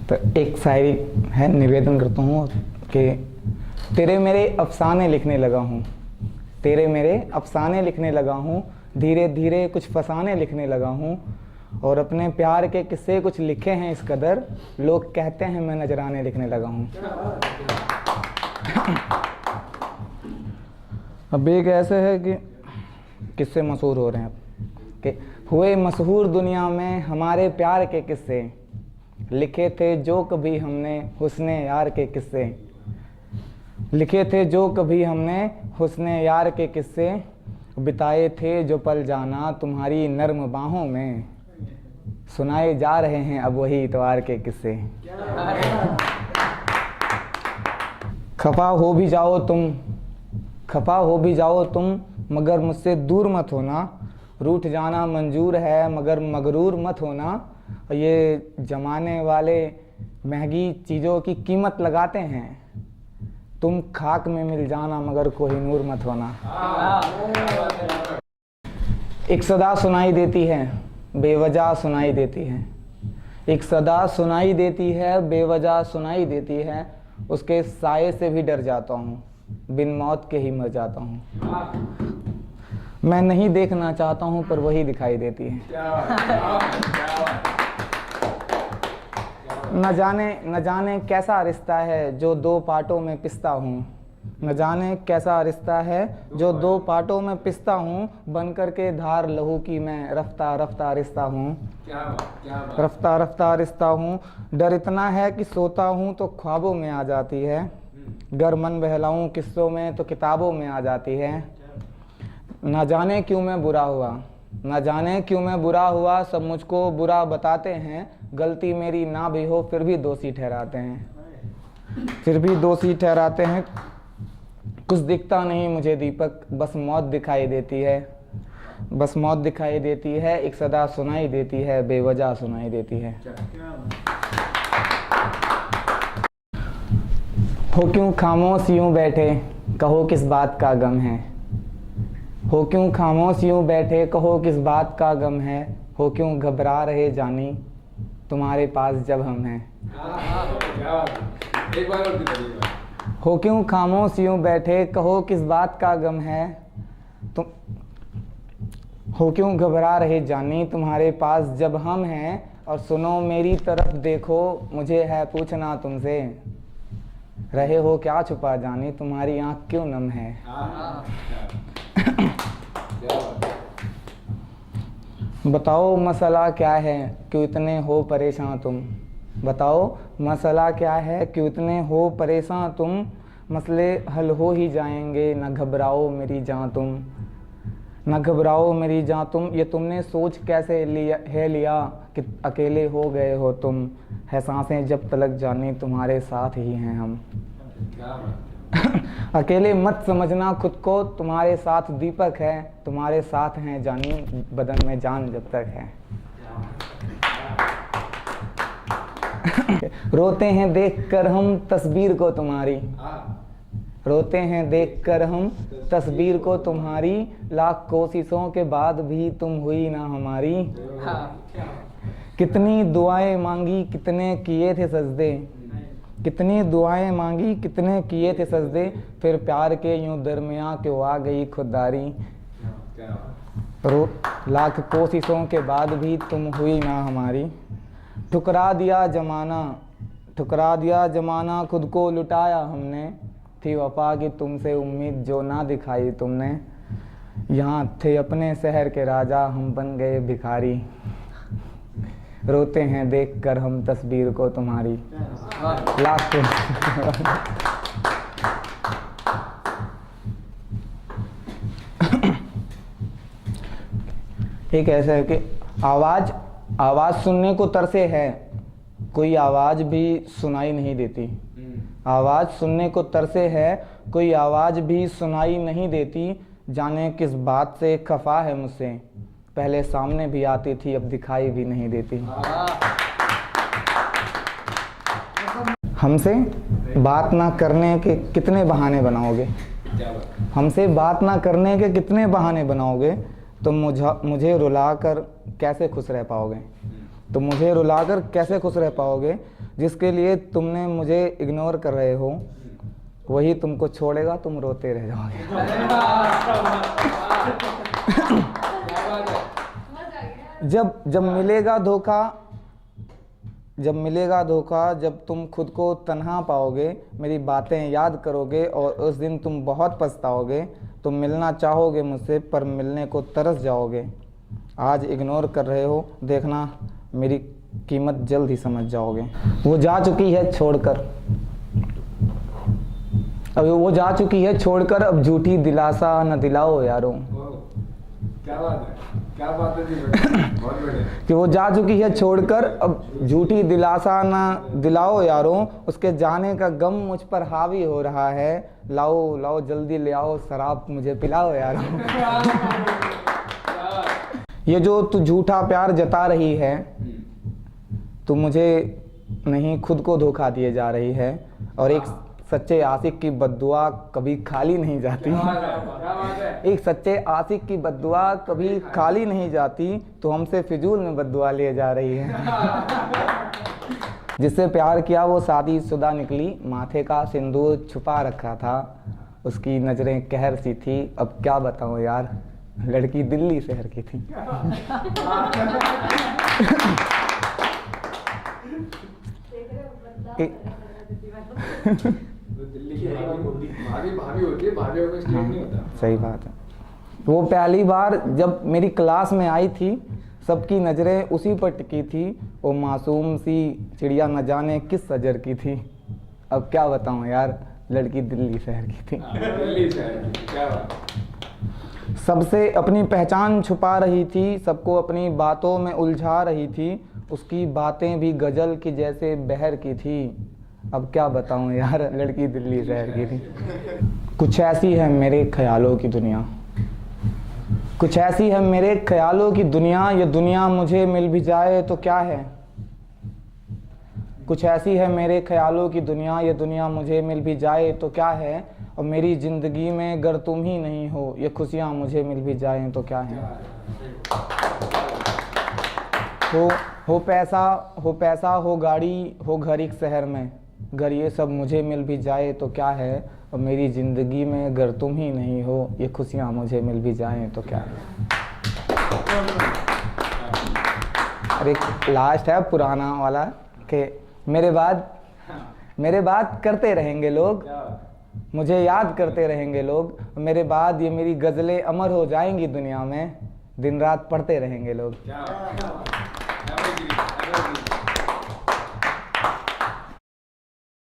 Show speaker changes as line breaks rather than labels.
तो एक शायरी है, निवेदन करता हूँ कि तेरे मेरे अफसाने लिखने लगा हूँ, तेरे मेरे अफसाने लिखने लगा हूँ, धीरे धीरे कुछ फसाने लिखने लगा हूँ, और अपने प्यार के किस्से कुछ लिखे हैं इस कदर, लोग कहते हैं मैं नजराने लिखने लगा हूँ। अब एक ऐसे है कि किस्से मशहूर हो रहे हैं कि हुए मशहूर दुनिया में हमारे प्यार के किस्से, लिखे थे जो कभी हमने हुस्ने यार के किस्से, लिखे थे जो कभी हमने हुस्ने यार के किस्से, बिताए थे जो पल जाना तुम्हारी नर्म बाहों में, सुनाए जा रहे हैं अब वही इतवार के किस्से। खफा हो भी जाओ तुम, खफा हो भी जाओ तुम, मगर मुझसे दूर मत होना, रूठ जाना मंजूर है मगर मगरूर मत होना, ये जमाने वाले महंगी चीज़ों की कीमत लगाते हैं, तुम खाक में मिल जाना मगर कोहिनूर मत होना। एक सदा सुनाई देती है बेवजह सुनाई देती है, एक सदा सुनाई देती है बेवजह सुनाई देती है, उसके साये से भी डर जाता हूँ, बिन मौत के ही मर जाता हूँ। मैं नहीं देखना चाहता हूँ पर वही दिखाई देती है। न जाने कैसा रिश्ता है जो दो पार्टों में पिसता हूँ, न जाने कैसा रिश्ता है जो दो पार्टों में पिसता हूँ, बन कर के धार लहू की मैं रफ्ता रफ्ता रिश्ता हूँ, रफ्ता रफ्ता रिश्ता हूँ। डर इतना है कि सोता हूँ तो ख्वाबों में आ जाती है, गर मन बहलाऊँ किस्सों में तो किताबों में आ जाती है। न जाने क्यों मैं बुरा हुआ, न जाने क्यों मैं बुरा हुआ, सब मुझको बुरा बताते हैं, गलती मेरी ना भी हो फिर भी दोषी ठहराते हैं, फिर भी दोषी ठहराते हैं। कुछ दिखता नहीं मुझे दीपक, बस मौत दिखाई देती है, बस मौत दिखाई देती है, एक सदा सुनाई देती है बेवजह सुनाई देती है। हो क्यों खामोश यूं बैठे कहो किस बात का गम है, हो क्यों खामोश यूं बैठे कहो किस बात का गम है, हो क्यों घबरा रहे जानी तुम्हारे पास जब हम हैं। हो क्यों खामोश यूं बैठे कहो किस बात का गम है, तुम हो क्यों घबरा रहे जानी तुम्हारे पास जब हम हैं, और सुनो मेरी तरफ देखो मुझे है पूछना तुमसे, रहे हो क्या छुपा जानी तुम्हारी आंख क्यों नम है। बताओ मसला क्या है क्यों इतने हो परेशान तुम, बताओ मसला क्या है क्यों इतने हो परेशान तुम, मसले हल हो ही जाएंगे न घबराओ मेरी जान तुम, न घबराओ मेरी जान तुम। ये तुमने सोच कैसे लिया कि अकेले हो गए हो तुम, है सांसें जब तलक जानी तुम्हारे साथ ही हैं हम। अकेले मत समझना खुद को तुम्हारे साथ दीपक है, तुम्हारे साथ हैं जानी बदन में जान जब तक है। रोते हैं देखकर हम तस्वीर को तुम्हारी, रोते हैं देखकर हम तस्वीर को तुम्हारी, लाख कोशिशों के बाद भी तुम हुई ना हमारी। कितनी दुआएं मांगी कितने किए थे सजदे, कितनी दुआएं मांगी कितने किए थे सजदे, फिर प्यार के यूं दरमियां क्यों आ गई खुददारी। लाख कोशिशों के बाद भी तुम हुई ना हमारी। ठुकरा दिया जमाना, ठुकरा दिया जमाना, खुद को लुटाया हमने, थी वफा की तुमसे उम्मीद जो ना दिखाई तुमने, यहाँ थे अपने शहर के राजा हम बन गए भिखारी, रोते हैं देखकर हम तस्वीर को तुम्हारी। लाख एक ऐसा है कि आवाज सुनने को तरसे है, कोई आवाज भी सुनाई नहीं देती, आवाज सुनने को तरसे है, कोई आवाज भी सुनाई नहीं देती, जाने किस बात से खफा है मुझसे, पहले सामने भी आती थी अब दिखाई भी नहीं देती। हमसे बात ना करने के कितने बहाने बनाओगे, हमसे बात ना करने के कितने बहाने बनाओगे, तुम मुझे रुलाकर कैसे खुश रह पाओगे, तुम मुझे रुलाकर कैसे खुश रह पाओगे, जिसके लिए तुमने मुझे इग्नोर कर रहे हो वही तुमको छोड़ेगा, तुम रोते रह जाओगे। जब जब मिलेगा धोखा, जब तुम खुद को तन्हा पाओगे, मेरी बातें याद करोगे और उस दिन तुम बहुत पछताओगे। तुम मिलना चाहोगे मुझसे पर मिलने को तरस जाओगे। आज इग्नोर कर रहे हो, देखना मेरी कीमत जल्द ही समझ जाओगे। वो जा चुकी है छोड़कर, अब झूठी दिलासा न दिलाओ यारों।
क्या बात है जी, बहुत बढ़िया।
कि वो जा चुकी है छोड़कर, अब झूठी दिलासा न दिलाओ यारों। उसके जाने का गम मुझ पर हावी हो रहा है। लाओ लाओ जल्दी ले आओ शराब मुझे पिलाओ यारों। ये जो तू झूठा प्यार जता रही है, तू मुझे नहीं खुद को धोखा दिए जा रही है। और एक सच्चे आशिक की बद्दुआ कभी खाली नहीं जाती। एक सच्चे आशिक की बद्दुआ कभी खाली नहीं जाती। तो हमसे फिजूल में बद्दुआ लिए जा रही है। जिससे प्यार किया वो शादीशुदा निकली, माथे का सिंदूर छुपा रखा था। उसकी नजरें कहर सी थी, अब क्या बताऊं यार, लड़की दिल्ली शहर की थी।
भाभी होती है, भाभी को स्टेट नहीं होता।
सही बात है। वो पहली बार जब मेरी क्लास में आई थी, सबकी नज़रें उसी पर टिकी थी। वो मासूम सी चिड़िया न जाने किस सजर की थी। अब क्या बताऊं यार, लड़की दिल्ली शहर की थी।
दिल्ली शहर की, क्या बात।
सबसे अपनी पहचान छुपा रही थी, सबको अपनी बातों में उलझा रही थी। उसकी बातें भी गजल की जैसे बहर की थी। अब क्या बताऊं यार, लड़की दिल्ली शहर की थी। कुछ ऐसी है मेरे ख्यालों की दुनिया, कुछ ऐसी है मेरे ख्यालों की दुनिया। ये दुनिया मुझे मिल भी जाए तो क्या है। कुछ ऐसी है मेरे ख्यालों की दुनिया, ये दुनिया मुझे मिल भी जाए तो क्या है। और मेरी ज़िंदगी में अगर तुम ही नहीं हो, ये खुशियाँ मुझे मिल भी जाएं तो क्या है। हो पैसा हो गाड़ी हो घर एक शहर में, अगर ये सब मुझे मिल भी जाए तो क्या है। और मेरी ज़िंदगी में अगर तुम ही नहीं हो, ये खुशियाँ मुझे मिल भी जाएं तो क्या है। अरे लास्ट है पुराना वाला कि मेरे बाद करते रहेंगे लोग, मुझे याद करते रहेंगे लोग। मेरे बाद ये मेरी गज़लें अमर हो जाएंगी दुनिया में, दिन रात पढ़ते रहेंगे लोग।